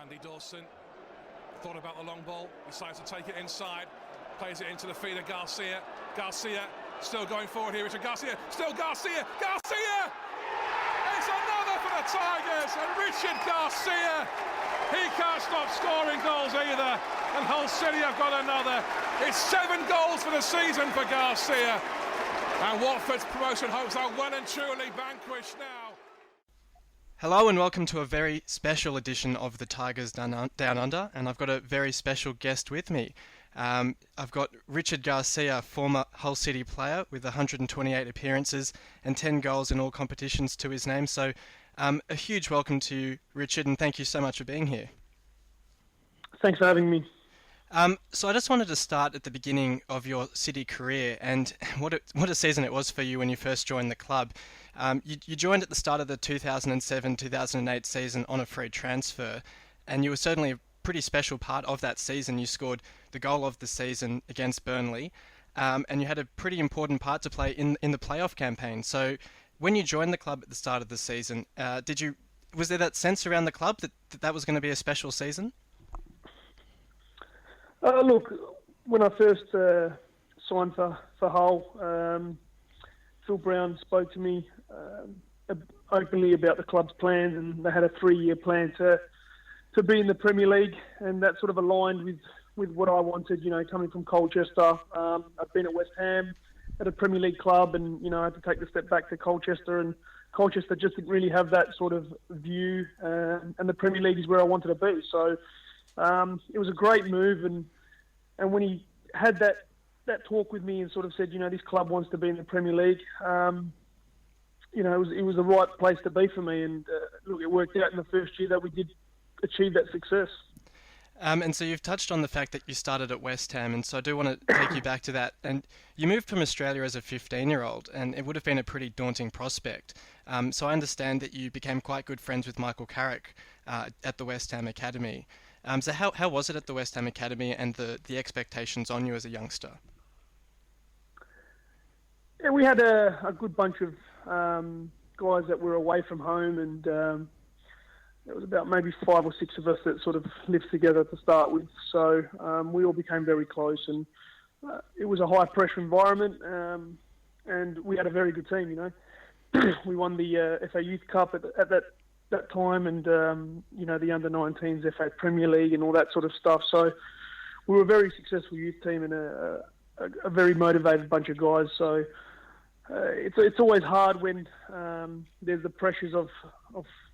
Andy Dawson thought about the long ball, decides to take it inside, plays it into the feet of Garcia. Garcia still going forward here. Richard Garcia, still Garcia! Garcia! It's another for the Tigers, and Richard Garcia, he can't stop scoring goals either, and Hull City have got another. It's 7 goals for the season for Garcia, and Watford's promotion hopes are well and truly vanquished now. Hello and welcome to a very special edition of the Tigers Down Under, and I've got a very special guest with me. I've got Richard Garcia, former Hull City player with 128 appearances and 10 goals in all competitions to his name. So a huge welcome to you, Richard, and thank you so much for being here. Thanks for having me. So I just wanted to start at the beginning of your City career and what a season it was for you when you first joined the club. You joined at the start of the 2007-2008 season on a free transfer, and you were certainly a pretty special part of that season. You scored the goal of the season against Burnley, and you had a pretty important part to play in the playoff campaign. So when you joined the club at the start of the season, was there that sense around the club that was going to be a special season? Look, when I first signed for Hull, Phil Brown spoke to me openly about the club's plans, and they had a 3-year plan to be in the Premier League, and that sort of aligned with what I wanted. You know, coming from Colchester, I've been at West Ham at a Premier League club, and you know I had to take the step back to Colchester, and Colchester just didn't really have that sort of view, and the Premier League is where I wanted to be. So it was a great move, and when he had that talk with me and sort of said, you know, this club wants to be in the Premier League, you know, it was the right place to be for me. And look, it worked out in the first year that we did achieve that success. And so you've touched on the fact that you started at West Ham, and so I do want to take you back to that. And you moved from Australia as a 15-year-old, and it would have been a pretty daunting prospect. So I understand that you became quite good friends with Michael Carrick at the West Ham Academy. So how was it at the West Ham Academy, and the expectations on you as a youngster? Yeah, we had a good bunch of guys that were away from home, and there was about maybe 5 or 6 of us that sort of lived together to start with. So we all became very close, and it was a high-pressure environment, and we had a very good team, you know. We won the FA Youth Cup at that time, and you know, the under-19s FA Premier League and all that sort of stuff. So we were a very successful youth team and a very motivated bunch of guys. So it's always hard when there's the pressures of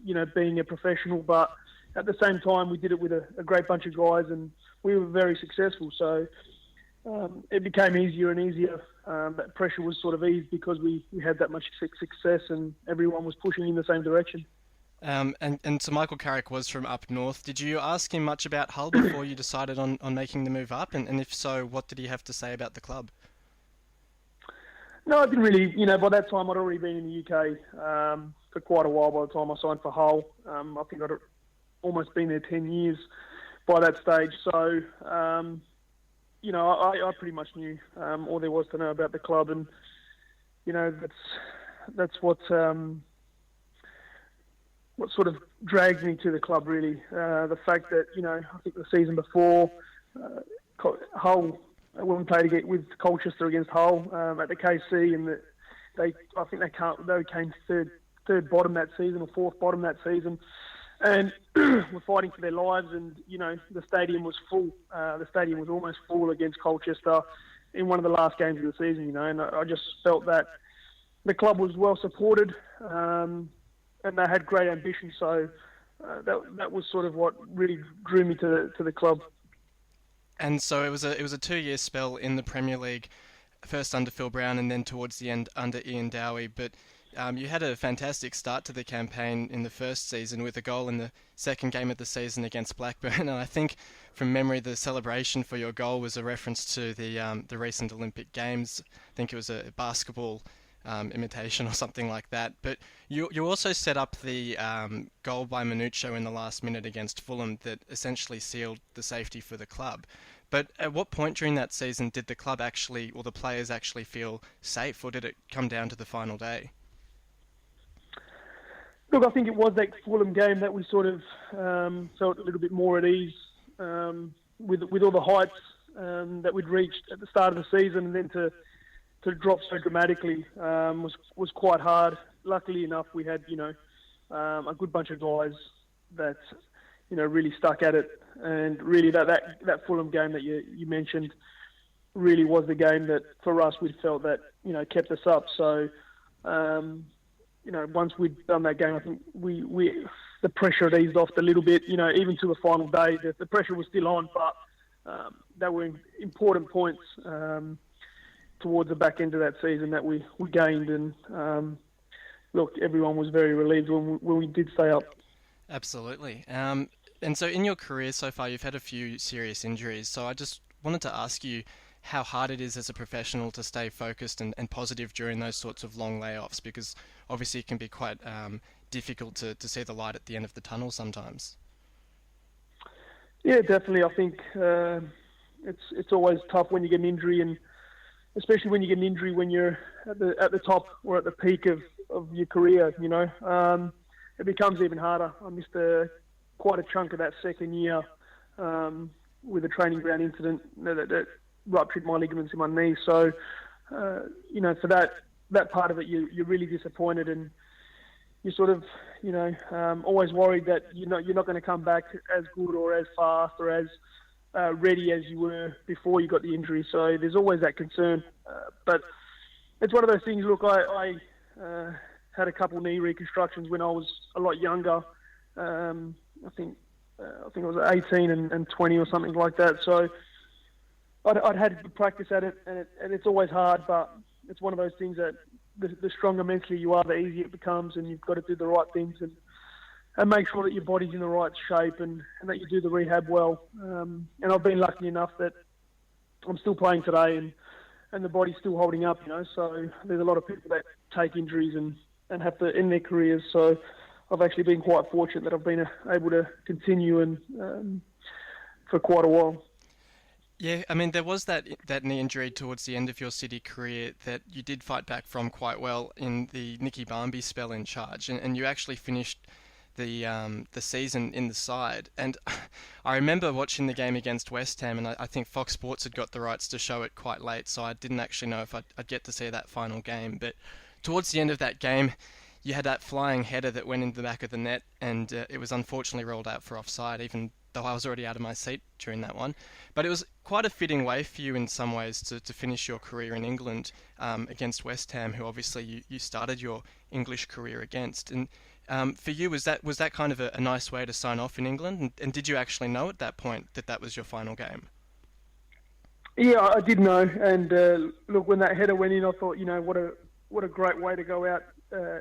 you know, being a professional, but at the same time we did it with a great bunch of guys, and we were very successful. So it became easier and easier. That pressure was sort of eased because we had that much success, and everyone was pushing in the same direction. And so Michael Carrick was from up north. Did you ask him much about Hull before you decided on making the move up? And if so, what did he have to say about the club? No, I didn't really. You know, by that time I'd already been in the UK for quite a while by the time I signed for Hull. I think I'd almost been there 10 years by that stage. So, you know, I pretty much knew all there was to know about the club, and, you know, that's what sort of dragged me to the club, really. The fact that, you know, I think the season before, Hull, when we played with Colchester against Hull at the KC, and I think they came third bottom that season, or fourth bottom that season, and were fighting for their lives, and, you know, the stadium was full. The stadium was almost full against Colchester in one of the last games of the season, you know, and I just felt that the club was well supported, and they had great ambition, so that was sort of what really drew me to the club. And so it was a 2-year spell in the Premier League, first under Phil Brown and then towards the end under Ian Dowie. But you had a fantastic start to the campaign in the first season with a goal in the second game of the season against Blackburn. And I think from memory the celebration for your goal was a reference to the recent Olympic Games. I think it was a basketball imitation or something like that. But you also set up the goal by Minuccio in the last minute against Fulham that essentially sealed the safety for the club. But at what point during that season did the club actually, or the players actually feel safe, or did it come down to the final day? Look, I think it was that Fulham game that we sort of felt a little bit more at ease with all the heights that we'd reached at the start of the season, and then to drop so dramatically was quite hard. Luckily enough, we had a good bunch of guys that really stuck at it, and really that Fulham game that you mentioned really was the game that for us we felt that kept us up. So once we'd done that game, I think we the pressure had eased off a little bit. Even to the final day, the pressure was still on, but they were important points towards the back end of that season that we gained. And look, everyone was very relieved when we did stay up. Absolutely. And so in your career so far, you've had a few serious injuries. So I just wanted to ask you how hard it is as a professional to stay focused and positive during those sorts of long layoffs, because obviously it can be quite difficult to see the light at the end of the tunnel sometimes. Yeah, definitely. I think it's always tough when you get an injury, and especially when you get an injury when you're at the top or at the peak of your career. It becomes even harder. I missed quite a chunk of that second year with a training ground incident that ruptured my ligaments in my knee. So, for that part of it, you're really disappointed, and you're sort of, always worried that you're not going to come back as good or as fast or as ready as you were before you got the injury. So there's always that concern. But it's one of those things. Look, I had a couple knee reconstructions when I was a lot younger. I think I was 18 and 20 or something like that. So I'd had to practice at it, and it's always hard, but it's one of those things that the stronger mentally you are, the easier it becomes, and you've got to do the right things and make sure that your body's in the right shape and that you do the rehab well. And I've been lucky enough that I'm still playing today, and the body's still holding up, So there's a lot of people that take injuries and have to end their careers. So I've actually been quite fortunate that I've been able to continue and for quite a while. Yeah, I mean, there was that knee injury towards the end of your City career that you did fight back from quite well in the Nicky Barmby spell in charge, and you actually finished the season in the side. And I remember watching the game against West Ham, and I think Fox Sports had got the rights to show it quite late, so I didn't actually know if I'd get to see that final game. But towards the end of that game, you had that flying header that went into the back of the net, and it was unfortunately ruled out for offside, even though I was already out of my seat during that one. But it was quite a fitting way for you in some ways to finish your career in England against West Ham, who obviously you started your English career against. And for you, was that kind of a nice way to sign off in England? And did you actually know at that point that was your final game? Yeah, I did know. And look, when that header went in, I thought, what a great way to go out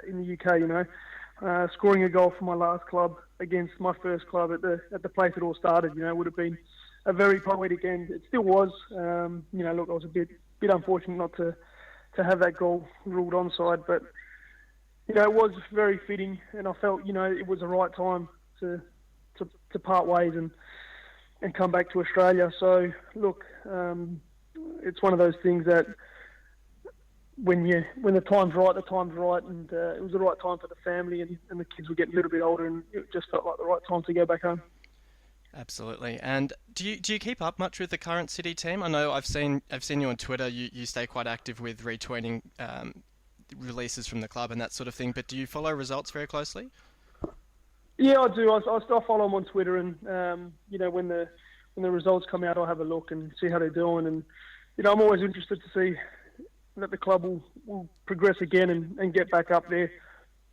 in the UK. Scoring a goal for my last club against my first club at the place it all started, would have been a very poetic end. It still was. Look, I was a bit unfortunate not to have that goal ruled onside, but it was very fitting, and I felt it was the right time to part ways and come back to Australia. So look, it's one of those things that when the time's right, the time's right, and it was the right time for the family, and the kids were getting a little bit older, and it just felt like the right time to go back home. Absolutely. And do you keep up much with the current City team? I know I've seen you on Twitter. You stay quite active with retweeting releases from the club and that sort of thing. But do you follow results very closely? Yeah, I do. I still follow them on Twitter, and when the results come out, I'll have a look and see how they're doing. And I'm always interested to see that the club will progress again and get back up there.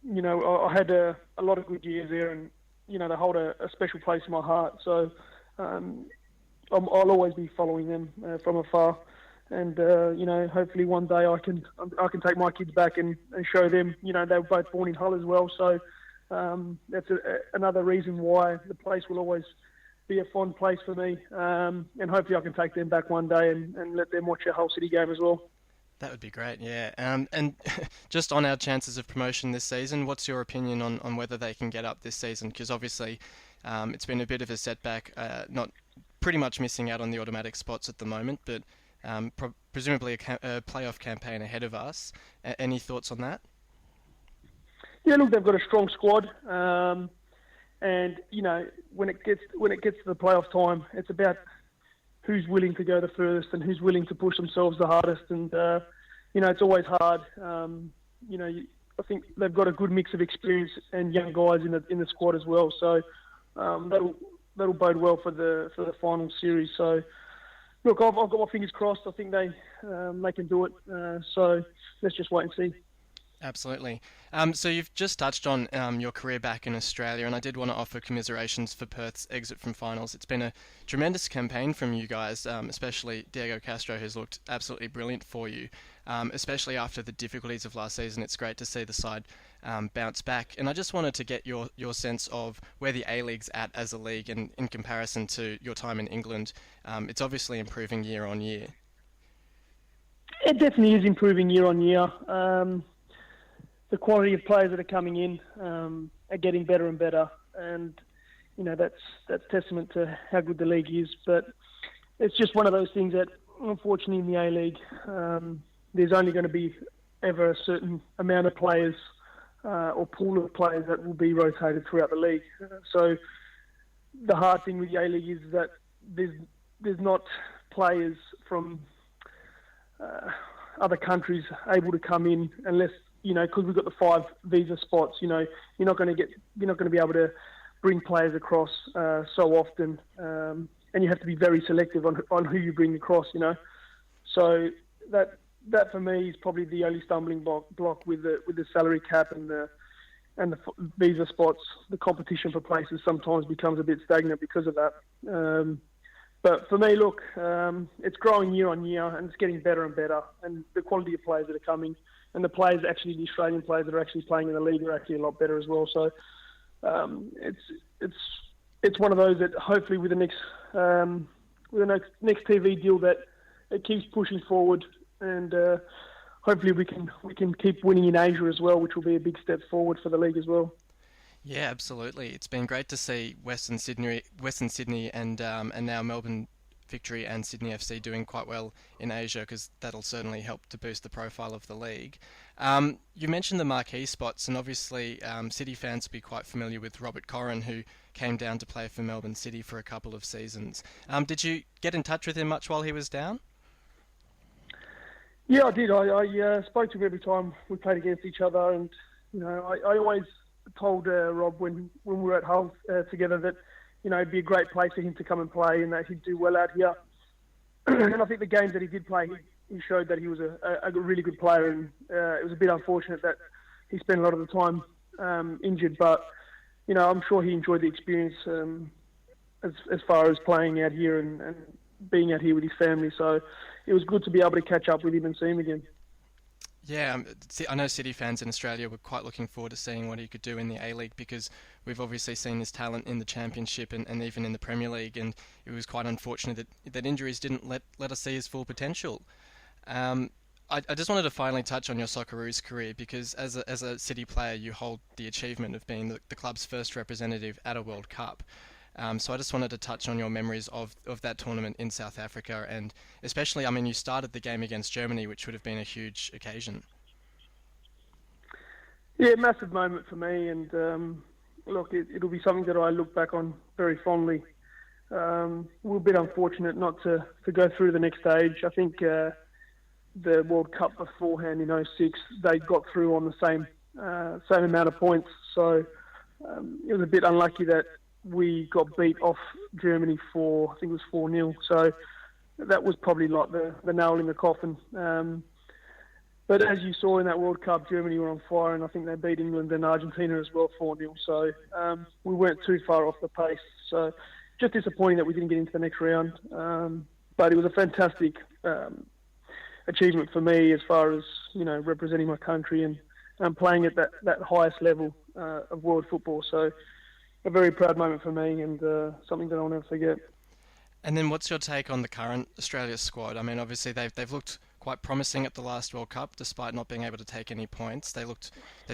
I had a lot of good years there, and they hold a special place in my heart. So I'll always be following them from afar, and hopefully one day I can take my kids back and show them. They were both born in Hull as well, so that's another reason why the place will always be a fond place for me. And hopefully I can take them back one day and let them watch a Hull City game as well. That would be great, yeah. And just on our chances of promotion this season, what's your opinion on whether they can get up this season? Because obviously it's been a bit of a setback, not pretty much missing out on the automatic spots at the moment, but presumably a playoff campaign ahead of us. Any thoughts on that? Yeah, look, they've got a strong squad, and when it gets to the playoff time, it's about who's willing to go the furthest and who's willing to push themselves the hardest. And it's always hard. I think they've got a good mix of experience and young guys in the squad as well. So that'll bode well for the final series. So look, I've got my fingers crossed. I think they can do it. So let's just wait and see. Absolutely. So you've just touched on your career back in Australia, and I did want to offer commiserations for Perth's exit from finals. It's been a tremendous campaign from you guys, especially Diego Castro, who's looked absolutely brilliant for you, especially after the difficulties of last season. It's great to see the side bounce back. And I just wanted to get your sense of where the A-League's at as a league and in comparison to your time in England. It's obviously improving year on year. It definitely is improving year on year. The quality of players that are coming in are getting better and better, and that's testament to how good the league is. But it's just one of those things that, unfortunately, in the A-League, there's only going to be ever a certain amount of players or pool of players that will be rotated throughout the league. So the hard thing with the A-League is that there's not players from other countries able to come in unless, because we've got the 5 visa spots. You're not going to be able to bring players across so often, and you have to be very selective on who you bring across. So that for me is probably the only stumbling block with the salary cap and the visa spots. The competition for places sometimes becomes a bit stagnant because of that. But for me, look, it's growing year on year, and it's getting better and better. And the quality of players that are coming, and the Australian players that are actually playing in the league are actually a lot better as well. So it's one of those that hopefully with the next TV deal that it keeps pushing forward, and hopefully we can keep winning in Asia as well, which will be a big step forward for the league as well. Yeah, absolutely. It's been great to see Western Sydney, and now Melbourne Victory and Sydney FC doing quite well in Asia, because that'll certainly help to boost the profile of the league. You mentioned the marquee spots, and obviously City fans will be quite familiar with Robert Corrin, who came down to play for Melbourne City for a couple of seasons. Did you get in touch with him much while he was down? Yeah, I did. I spoke to him every time we played against each other, and I always told Rob when we were at Hull together that it'd be a great place for him to come and play, and that he'd do well out here. And I think the games that he did play, he showed that he was a really good player, and it was a bit unfortunate that he spent a lot of the time injured. But I'm sure he enjoyed the experience as far as playing out here and being out here with his family. So it was good to be able to catch up with him and see him again. Yeah, I know City fans in Australia were quite looking forward to seeing what he could do in the A-League, because we've obviously seen his talent in the Championship and even in the Premier League, and it was quite unfortunate that injuries didn't let us see his full potential. I just wanted to finally touch on your Soccerroos career, because as a City player you hold the achievement of being the club's first representative at a World Cup. So I just wanted to touch on your memories of that tournament in South Africa, and especially, you started the game against Germany, which would have been a huge occasion. Yeah, massive moment for me, and look, it'll be something that I look back on very fondly. We're a bit unfortunate not to go through the next stage. I think the World Cup beforehand in 2006, they got through on the same amount of points, so it was a bit unlucky that we got beat off Germany I think it was 4-0. So that was probably like the nail in the coffin. But as you saw in that World Cup, Germany were on fire, and I think they beat England and Argentina as well 4-0. So we weren't too far off the pace. So just disappointing that we didn't get into the next round. But it was a fantastic achievement for me as far as representing my country and playing at that highest level of world football. So a very proud moment for me, and something that I'll never forget. And then what's your take on the current Australia squad? Obviously they've looked quite promising at the last World Cup, despite not being able to take any points. They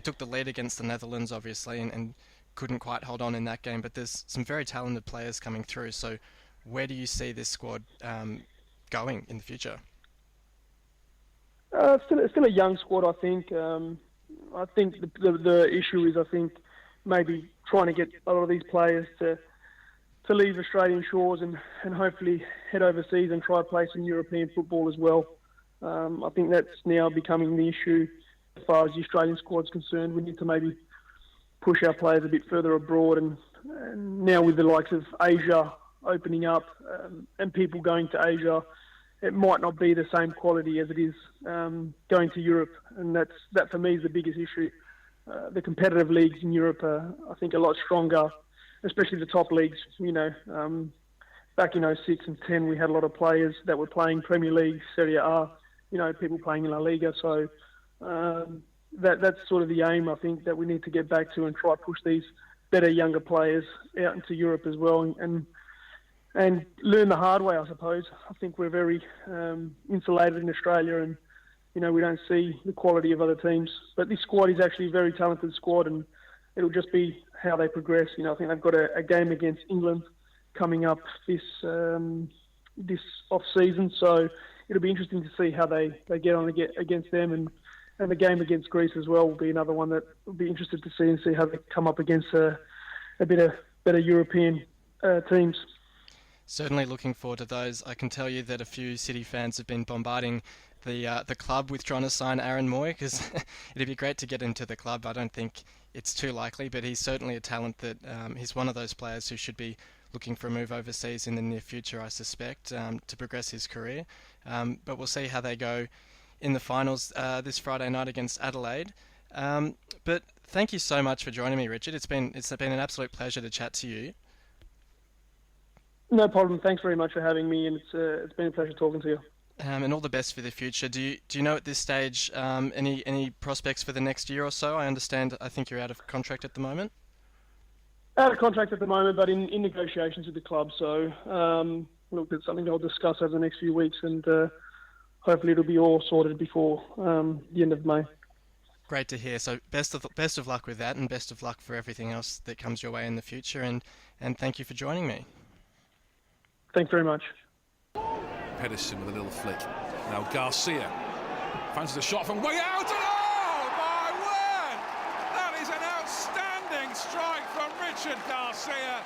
took the lead against the Netherlands, obviously, and couldn't quite hold on in that game. But there's some very talented players coming through. So where do you see this squad going in the future? Still a young squad, I think. I think the issue is, I think, maybe trying to get a lot of these players to leave Australian shores and hopefully head overseas and try to play some European football as well. I think that's now becoming the issue as far as the Australian squad's concerned. We need to maybe push our players a bit further abroad, and now with the likes of Asia opening up and people going to Asia, it might not be the same quality as it is going to Europe, and that for me is the biggest issue. The competitive leagues in Europe are, I think, a lot stronger, especially the top leagues. Back in 06 and 10, we had a lot of players that were playing Premier League, Serie A, people playing in La Liga. So that's sort of the aim, I think, that we need to get back to and try to push these better younger players out into Europe as well and learn the hard way, I suppose. I think we're very insulated in Australia, and we don't see the quality of other teams. But this squad is actually a very talented squad, and it'll just be how they progress. I think they've got a game against England coming up this off season, so it'll be interesting to see how they get on against them, and the game against Greece as well will be another one that will be interested to see how they come up against a bit of better European teams. Certainly looking forward to those. I can tell you that a few City fans have been bombarding the club with trying to sign Aaron Moy, because it'd be great to get into the club. I don't think it's too likely, but he's certainly a talent that he's one of those players who should be looking for a move overseas in the near future, I suspect, to progress his career. But we'll see how they go in the finals this Friday night against Adelaide. But thank you so much for joining me, Richard. It's been an absolute pleasure to chat to you. No problem. Thanks very much for having me, and it's been a pleasure talking to you. And all the best for the future. Do you know at this stage any prospects for the next year or so? I think you're out of contract at the moment. Out of contract at the moment, but in negotiations with the club. So look, it's something I'll discuss over the next few weeks, and hopefully it'll be all sorted before the end of May. Great to hear. So best of luck with that, and best of luck for everything else that comes your way in the future. And thank you for joining me. Thanks very much. Pedersen with a little flick. Now Garcia fancies a shot from way out, and oh my word! That is an outstanding strike from Richard Garcia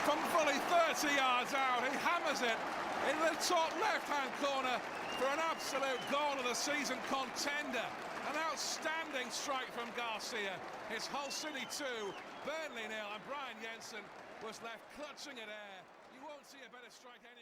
from fully 30 yards out. He hammers it in the top left-hand corner for an absolute goal of the season contender. An outstanding strike from Garcia. It's Hull City 2, Burnley 0, and Brian Jensen was left clutching at air. You won't see a better strike anywhere.